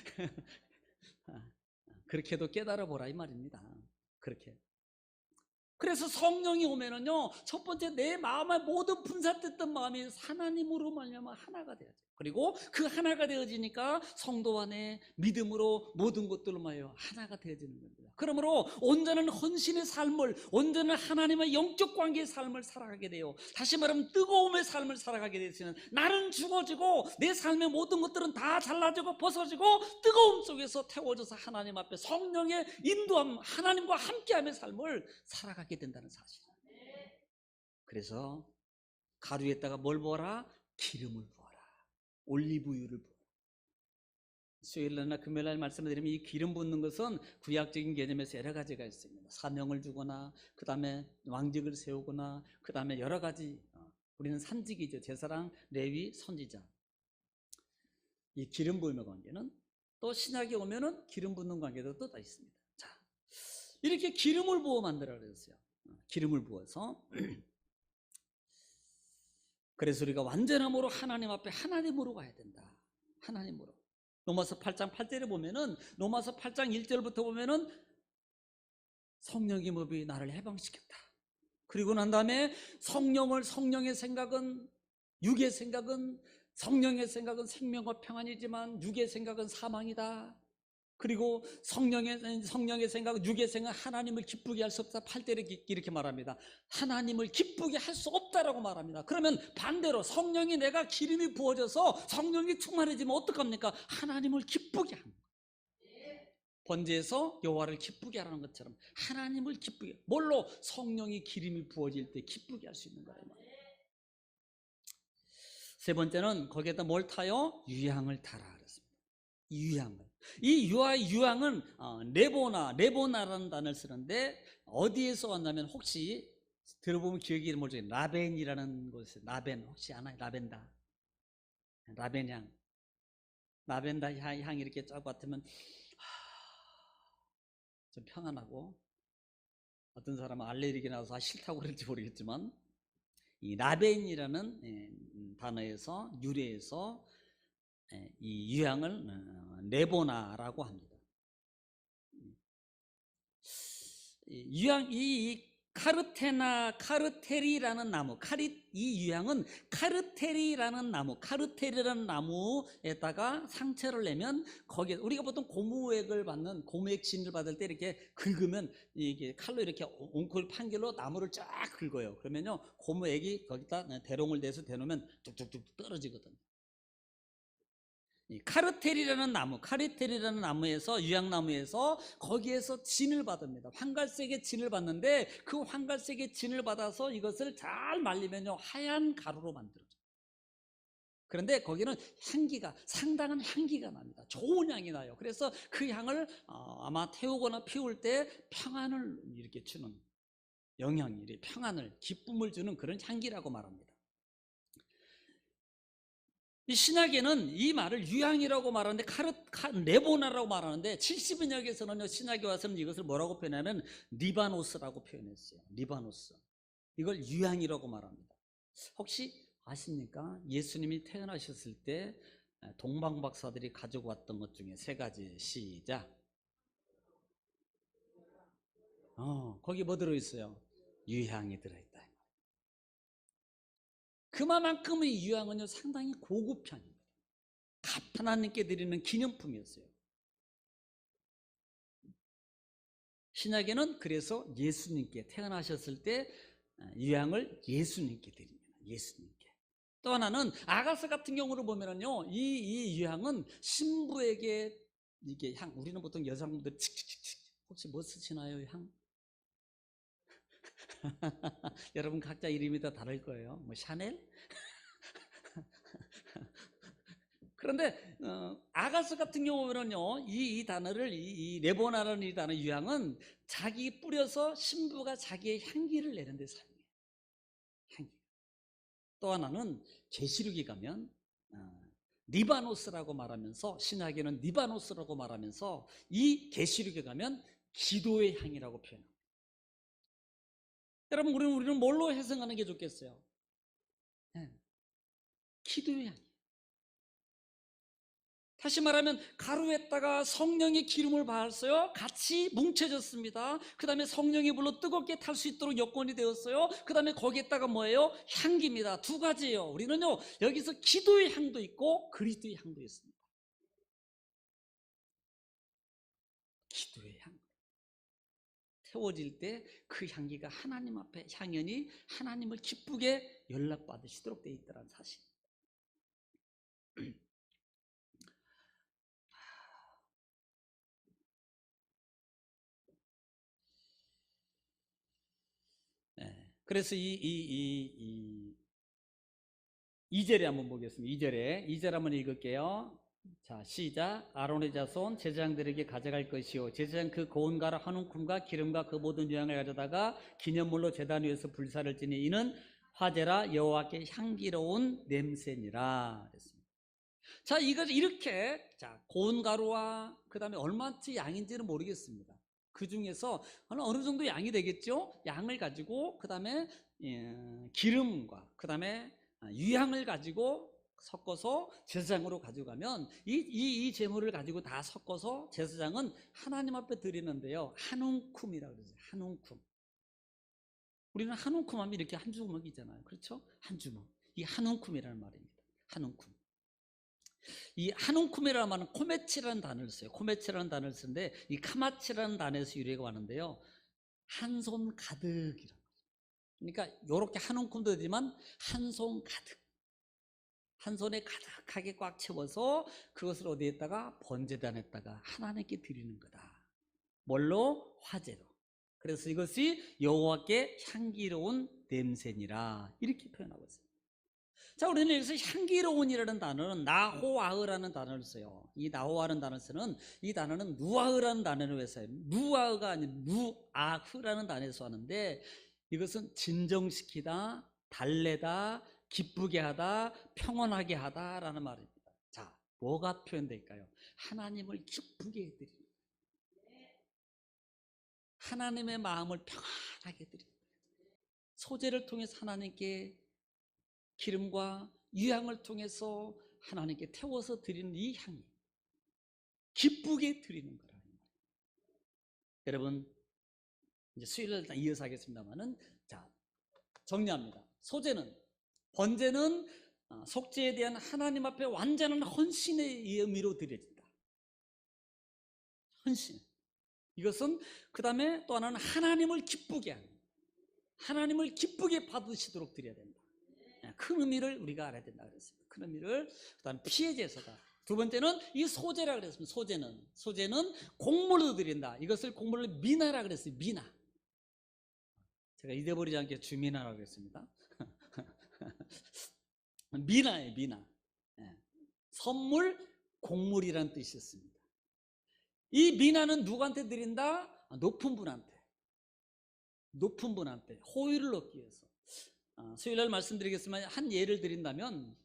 그렇게도 깨달아 보라 이 말입니다. 그렇게. 그래서 성령이 오면은요, 첫 번째 내 마음의 모든 분산됐던 마음이 하나님으로 말미암아 하나가 되어져. 그리고 그 하나가 되어지니까 성도 안에 믿음으로 모든 것들로 말이에요 하나가 되어지는 겁니다. 그러므로 온전한 헌신의 삶을, 온전한 하나님의 영적 관계의 삶을 살아가게 돼요. 다시 말하면 뜨거움의 삶을 살아가게 되시는, 나는 죽어지고 내 삶의 모든 것들은 다 잘라지고 벗어지고 뜨거움 속에서 태워져서 하나님 앞에 성령의 인도함, 하나님과 함께함의 삶을 살아가게 된다는 사실. 그래서 가루에다가 뭘 부어라? 기름을 부어라. 올리브유를 부어라. 수요일날이나 금요일날 말씀을 드리면 이 기름 붓는 것은 구약적인 개념에서 여러 가지가 있습니다. 사명을 주거나, 그 다음에 왕직을 세우거나, 그 다음에 여러 가지, 우리는 산직이죠. 제사장, 레위, 선지자. 이 기름 부음의 관계는 또 신약에 오면은 기름 붓는 관계도 또 다 있습니다. 자, 이렇게 기름을 부어 만들어 그랬어요. 기름을 부어서 그래서 우리가 완전함으로 하나님 앞에 하나님으로 가야 된다. 하나님으로. 로마서 8장 8절에 보면은, 로마서 8장 1절부터 보면은 성령의 법이 나를 해방시켰다. 그리고 난 다음에 성령의 생각은, 육의 생각은, 성령의 생각은 생명과 평안이지만 육의 생각은 사망이다. 그리고 성령의 생각, 육의 생각, 하나님을 기쁘게 할 수 없다. 8절에 이렇게 말합니다. 하나님을 기쁘게 할 수 없다라고 말합니다. 그러면 반대로 성령이, 내가 기름이 부어져서 성령이 충만해지면 어떡합니까? 하나님을 기쁘게 하는 거예요. 번제에서 여호와를 기쁘게 하라는 것처럼 하나님을 기쁘게, 뭘로? 성령이 기름이 부어질 때 기쁘게 할 수 있는 거예요. 세 번째는 거기에다 뭘 타요? 유향을 타라 그랬습니다. 유향을. 이 유향은 레보나라는 단어를 쓰는데, 어디에서 왔냐면, 혹시 들어보면 기억이 모르죠. 라벤이라는 곳에, 라벤 혹시 아나요? 라벤향. 라벤더 향이 이렇게 쫙 맡으면 좀 평안하고, 어떤 사람은 알레르기 나서 싫다고 그럴지 모르겠지만, 이 라벤이라는 단어에서, 유래해서 이 유향을 레보나라고 합니다. 이 카르테리라는 나무, 이 유향은 카르테리라는 나무에다가 상처를 내면, 거기에 우리가 보통 고무액을 받는, 고무액 진을 받을 때 이렇게 긁으면, 이게 칼로 이렇게 옹골 판결로 나무를 쫙 긁어요. 그러면요, 고무액이 거기다 대롱을 대서 대놓으면 뚝뚝뚝 떨어지거든요. 카르텔이라는 나무에서, 유향나무에서, 거기에서 진을 받습니다. 황갈색의 진을 받는데, 그 황갈색의 진을 받아서 이것을 잘 말리면요 하얀 가루로 만들어져요. 그런데 거기는 상당한 향기가 납니다. 좋은 향이 나요. 그래서 그 향을 아마 태우거나 피울 때 평안을 이렇게 주는, 영향이 평안을, 기쁨을 주는 그런 향기라고 말합니다. 이 신약에는 이 말을 유향이라고 말하는데, 레보나라고 말하는데, 70인역에서는요, 신약에 와서는 이것을 뭐라고 표현하면 리바노스라고 표현했어요. 리바노스. 이걸 유향이라고 말합니다. 혹시 아십니까? 예수님이 태어나셨을 때 동방박사들이 가지고 왔던 것 중에 세 가지, 시작. 거기 뭐 들어있어요? 유향이 들어있다. 그만큼 이 유향은요 상당히 고급 향입니다. 하나님께 드리는 기념품이었어요. 신약에는 그래서 예수님께 태어나셨을 때 유향을 예수님께 드립니다. 예수님께. 또 하나는 아가서 같은 경우를 보면은요, 이 유향은 신부에게, 이게 향, 우리는 보통 여성분들 칙칙칙칙, 혹시 뭐 쓰시나요? 향? 여러분 각자 이름이 다 다를 거예요. 뭐 샤넬? 그런데 아가서 같은 경우는요, 이 단어를 이 레보나라는 이 단어 유향은 자기 뿌려서 신부가 자기의 향기를 내는 데 사용해요. 향기. 또 하나는 계시록에 가면 리바노스라고 말하면서, 신약에는 리바노스라고 말하면서 이 계시록에 가면 기도의 향이라고 표현합니다. 여러분, 우리는 뭘로 해석하는 게 좋겠어요? 네, 기도의 향. 다시 말하면 가루에다가 성령의 기름을 발랐어요. 같이 뭉쳐졌습니다. 그 다음에 성령이 불로 뜨겁게 탈 수 있도록 여건이 되었어요. 그 다음에 거기에다가 뭐예요? 향기입니다. 두 가지예요. 우리는요, 여기서 기도의 향도 있고 그리스도의 향도 있습니다. 기도의 향. 태워질 때 그 향기가 하나님 앞에 향연이 하나님을 기쁘게 연락받으시도록 되어 있다는 사실. 네. 그래서 이절에 한번 보겠습니다. 이절 한번 읽을게요. 자, 시작. 아론의 자손 제사장들에게 가져갈 것이요, 제사장 그 고운 가루 한 움큼과 기름과 그 모든 유향을 가져다가 기념물로 제단 위에서 불사를 지니 이는 화제라 여호와께 향기로운 냄새니라 그랬습니다. 자, 이걸 이렇게, 자, 고운 가루와 그 다음에 얼마치 양인지는 모르겠습니다. 그 중에서 어느 정도 양이 되겠죠? 양을 가지고 그 다음에 기름과 그 다음에 유향을 가지고 섞어서 제사장으로 가져가면 이 제물을 가지고 다 섞어서 제사장은 하나님 앞에 드리는데요, 한 움큼이라고 그러죠. 한 움큼. 우리는 한 움큼 하면 이렇게 한 주먹이잖아요. 그렇죠? 한 주먹. 이 한 움큼이라는 말입니다. 한 움큼. 이 한 움큼이라는 말은 코메치라는 단어를 써요. 코메치라는 단어를 쓰는데 이 카마치라는 단어에서 유래가 왔는데요, 한 손 가득이라는 거죠. 그러니까 이렇게 한 움큼도 되지만 한 손 가득, 한 손에 가득하게 꽉 채워서 그것을 어디에다가, 번제단에다가 하나님께 드리는 거다. 뭘로? 화제로. 그래서 이것이 여호와께 향기로운 냄새니라 이렇게 표현하고 있습니다. 자, 우리는 여기서 향기로운이라는 단어는 나호아흐라는 단어를 써요. 이 나호아흐라는 단어를 쓰는 이 단어는 누아흐라는 단어를 써요. 누아흐가 아닌 누아흐라는 단어에서 하는데, 이것은 진정시키다, 달래다, 기쁘게 하다, 평온하게 하다라는 말입니다. 자, 뭐가 표현될까요? 하나님을 기쁘게 해드리는, 하나님의 마음을 평안하게 해드리는, 소재를 통해서 하나님께 기름과 유향을 통해서 하나님께 태워서 드리는 이 향이 기쁘게 드리는 거라. 여러분, 이제 수요일날 이어서 하겠습니다만은, 자, 정리합니다. 소재는, 번제는 속죄에 대한 하나님 앞에 완전한 헌신의 의미로 드려진다. 헌신. 이것은 그 다음에 또 하나는 하나님을 기쁘게 하는, 하나님을 기쁘게 받으시도록 드려야 된다. 큰 의미를 우리가 알아야 된다 그랬습니다. 큰 의미를. 그 다음 피해 제사다. 두 번째는 이 소재라 그랬습니다. 소재는 곡물로 드린다. 이것을 곡물로 미나라 그랬어요. 미나. 제가 잊어버리지 않게 주미나라고 그랬습니다. 미나예요, 미나. 선물, 곡물이라는 뜻이었습니다. 이 미나는 누구한테 드린다? 높은 분한테. 높은 분한테 호의를 얻기 위해서. 수요일날 말씀드리겠지만 한 예를 드린다면,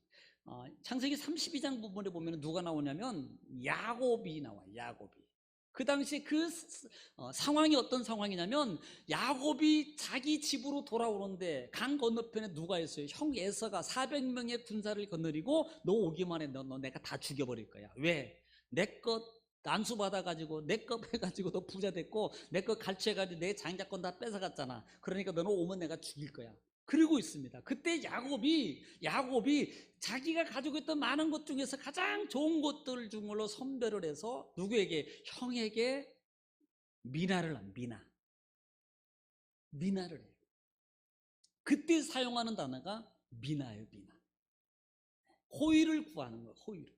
창세기 32장 부분에 보면 누가 나오냐면 야곱이 나와요. 야곱이. 그 당시에 그 상황이 어떤 상황이냐면, 야곱이 자기 집으로 돌아오는데 강 건너편에 누가 있어요? 형 에서가 400명의 군사를 거느리고 너 오기만 해, 너 내가 다 죽여버릴 거야. 왜? 내 것 안수 받아가지고 내 것 해가지고 너 부자 됐고 내 것 갈취해가지고 내 장자권 다 뺏어갔잖아. 그러니까 너는 오면 내가 죽일 거야. 그러고 있습니다. 그때 야곱이 자기가 가지고 있던 많은 것 중에서 가장 좋은 것들 중으로 선별을 해서 누구에게? 형에게 미나를 한, 미나를 해요. 그때 사용하는 단어가 미나예요. 미나. 호의를 구하는 거예요. 호의를.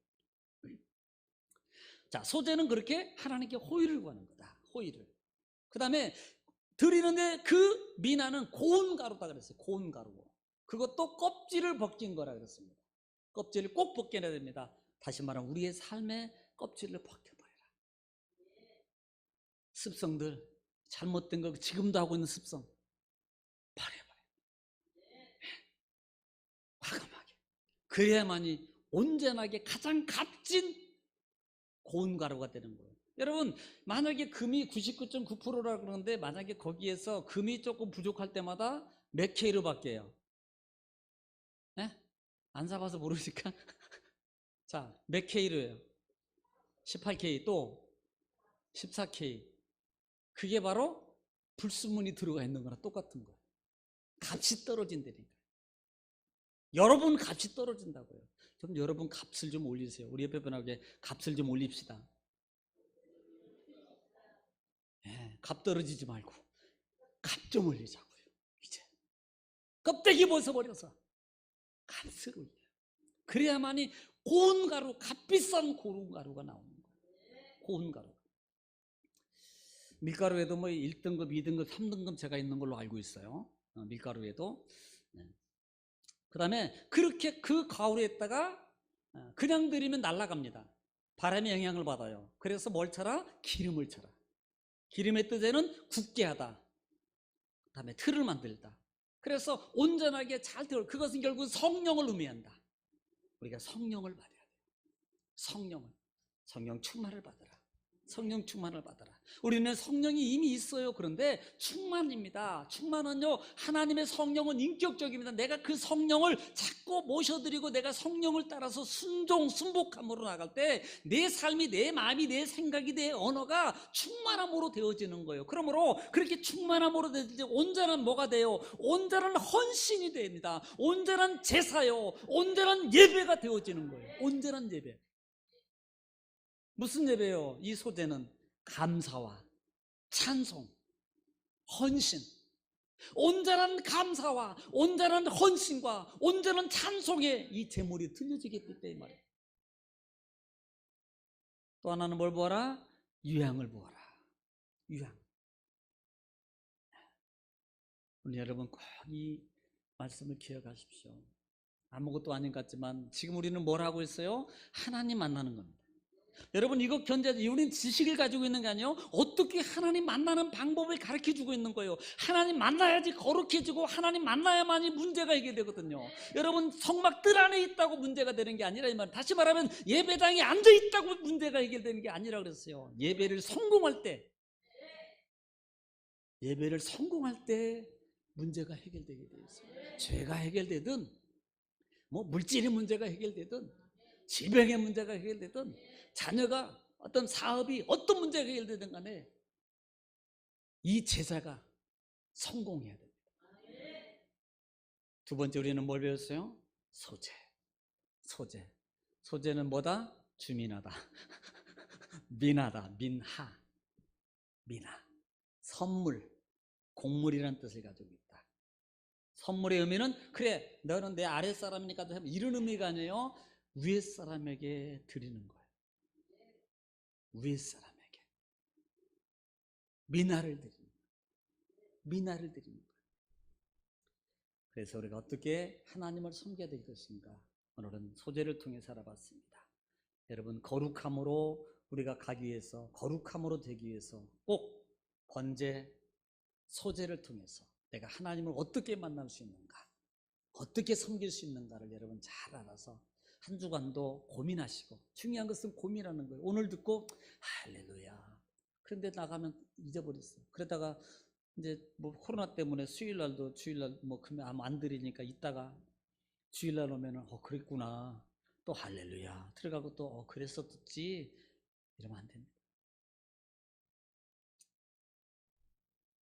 자, 소재는 그렇게 하나님께 호의를 구하는 거다. 호의를. 그 다음에 드리는데 그 미나는 고운 가루다 그랬어요. 고운 가루. 그것도 껍질을 벗긴 거라 그랬습니다. 껍질을 꼭 벗겨내야 됩니다. 다시 말하면 우리의 삶의 껍질을 벗겨버려라. 습성들, 잘못된 거 지금도 하고 있는 습성 버려버려. 과감하게. 그래야만이 온전하게 가장 값진 고운 가루가 되는 거예요. 여러분, 만약에 금이 99.9%라 그러는데 만약에 거기에서 금이 조금 부족할 때마다 몇 K로 바뀌어요? 네? 안 사봐서 모르니까. 자, 몇 K로예요? 18K, 또 14K. 그게 바로 불순물이 들어가 있는 거랑 똑같은 거예요. 값이 떨어진다니까. 여러분 값이 떨어진다고요. 좀 여러분 값을 좀 올리세요. 우리 옆에 분에게 값을 좀 올립시다. 네, 값 떨어지지 말고 값 좀 올리자고요. 이제 껍데기 벗어버려서 값을 올려. 그래야만이 고운 가루, 값비싼 고운 가루가 나오는 거예요. 고운 가루. 밀가루에도 뭐 1등급, 2등급, 3등급 제가 있는 걸로 알고 있어요. 밀가루에도. 그 다음에 그렇게 그 가루에다가 그냥 들이면 날아갑니다. 바람의 영향을 받아요. 그래서 뭘 쳐라? 기름을 쳐라. 기름의 뜻에는 굳게 하다. 그 다음에 틀을 만들다. 그래서 온전하게 잘 되어, 그것은 결국 성령을 의미한다. 우리가 성령을 받아야 돼요. 성령 충만을 받아라. 성령 충만을 받아라. 우리는 성령이 이미 있어요. 그런데 충만입니다. 충만은요, 하나님의 성령은 인격적입니다. 내가 그 성령을 자꾸 모셔드리고 내가 성령을 따라서 순복함으로 나갈 때 내 삶이, 내 마음이, 내 생각이, 내 언어가 충만함으로 되어지는 거예요. 그러므로 그렇게 충만함으로 되어질 때 온전한 뭐가 돼요? 온전한 헌신이 됩니다. 온전한 제사요, 온전한 예배가 되어지는 거예요. 온전한 예배. 무슨 예배요? 이 소재는 감사와 찬송, 헌신. 온전한 감사와 온전한 헌신과 온전한 찬송에 이 제물이 드려지기 때문에 말이에요. 또 하나는 뭘 보아라? 유향을 보아라. 유향. 우리 여러분 꼭 이 말씀을 기억하십시오. 아무것도 아닌 것 같지만 지금 우리는 뭘 하고 있어요? 하나님 만나는 겁니다. 여러분, 이거 우리는 지식을 가지고 있는 게 아니에요. 어떻게 하나님 만나는 방법을 가르쳐주고 있는 거예요. 하나님 만나야지 거룩해지고 하나님 만나야만이 문제가 해결되거든요. 여러분, 성막 뜰 안에 있다고 문제가 되는 게 아니라, 이 말, 다시 말하면 예배당에 앉아있다고 문제가 해결되는 게 아니라 그랬어요. 예배를 성공할 때 문제가 해결되게 되어 있어요. 죄가 해결되든 뭐 물질의 문제가 해결되든 질병의 문제가 해결되든 자녀가 어떤 사업이 어떤 문제가 해결되든 간에 이 제사가 성공해야 됩니다. 두 번째, 우리는 뭘 배웠어요? 소재는 뭐다? 주민하다. 민하다. 민하. 선물, 곡물이라는 뜻을 가지고 있다. 선물의 의미는, 그래, 너는 내 아랫사람이니까 이런 의미가 아니에요. 윗사람에게 드리는 거예요. 윗사람에게 미나를 드리는 거예요. 그래서 우리가 어떻게 하나님을 섬겨야 될 것인가, 오늘은 소재를 통해 살아봤습니다. 여러분, 거룩함으로 우리가 가기 위해서, 거룩함으로 되기 위해서 꼭 번제, 소재를 통해서 내가 하나님을 어떻게 만날 수 있는가, 어떻게 섬길 수 있는가를 여러분 잘 알아서 한 주간도 고민하시고, 중요한 것은 고민하는 거예요. 오늘 듣고 할렐루야, 그런데 나가면 잊어버렸어. 그러다가 이제 뭐 코로나 때문에 수요일날도 주일날 뭐 그러면 아무 안 드리니까 이따가 주일날 오면은 그랬구나, 또 할렐루야 들어가고 또 그랬었지, 이러면 안 됩니다.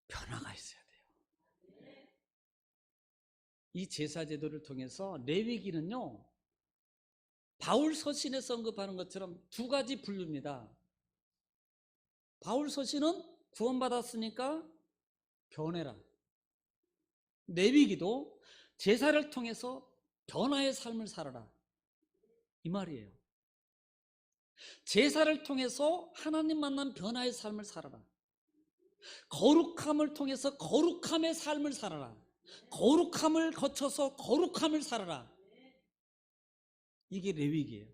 변화가 있어야 돼요. 이 제사 제도를 통해서 레위기는요, 바울 서신에서 언급하는 것처럼 두 가지 분류입니다. 바울 서신은 구원받았으니까 변해라. 레위기도 제사를 통해서 변화의 삶을 살아라, 이 말이에요. 제사를 통해서 하나님 만난 변화의 삶을 살아라. 거룩함을 통해서 거룩함의 삶을 살아라. 거룩함을 거쳐서 거룩함을 살아라. 이게 레위기예요.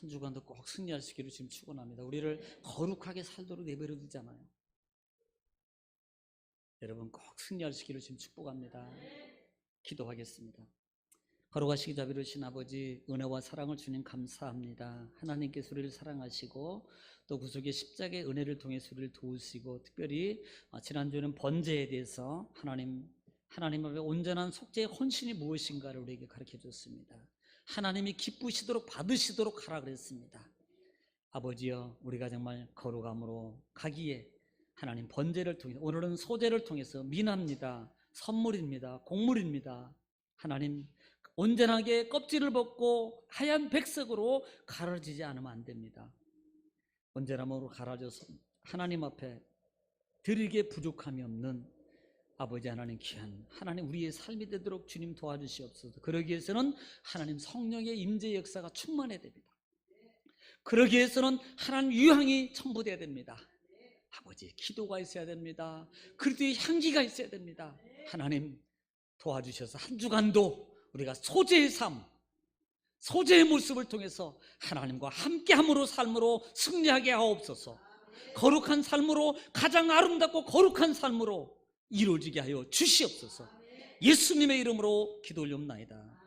한 주간도 꼭 승리하시기를 지금 축원합니다. 우리를 거룩하게 살도록 내버려 두잖아요. 여러분 꼭 승리하시기를 지금 축복합니다. 기도하겠습니다. 거룩하시기 자비로우신 아버지, 은혜와 사랑을 주님 감사합니다. 하나님께서 우리를 사랑하시고 또 구속의 십자가의 은혜를 통해서 우리를 도우시고, 특별히 지난주에는 번제에 대해서 하나님 앞에 온전한 속죄의 헌신이 무엇인가를 우리에게 가르쳐 줬습니다. 하나님이 기쁘시도록 받으시도록 하라 그랬습니다. 아버지여, 우리가 정말 거룩함으로 가기에 하나님 번제를 통해서, 오늘은 소제를 통해서 미나입니다, 선물입니다, 곡물입니다. 하나님 온전하게 껍질을 벗고 하얀 백석으로 갈아지지 않으면 안 됩니다. 온전함으로 갈아져서 하나님 앞에 드리기에 부족함이 없는 아버지 하나님, 귀한 하나님, 우리의 삶이 되도록 주님 도와주시옵소서. 그러기 위해서는 하나님 성령의 임재 역사가 충만해야 됩니다. 그러기 위해서는 하나님 유향이 첨부돼야 됩니다. 아버지, 기도가 있어야 됩니다. 그리스도의 향기가 있어야 됩니다. 하나님 도와주셔서 한 주간도 우리가 소재의 삶, 소재의 모습을 통해서 하나님과 함께함으로 삶으로 승리하게 하옵소서. 거룩한 삶으로, 가장 아름답고 거룩한 삶으로 이루어지게 하여 주시옵소서. 예수님의 이름으로 기도 올리옵나이다.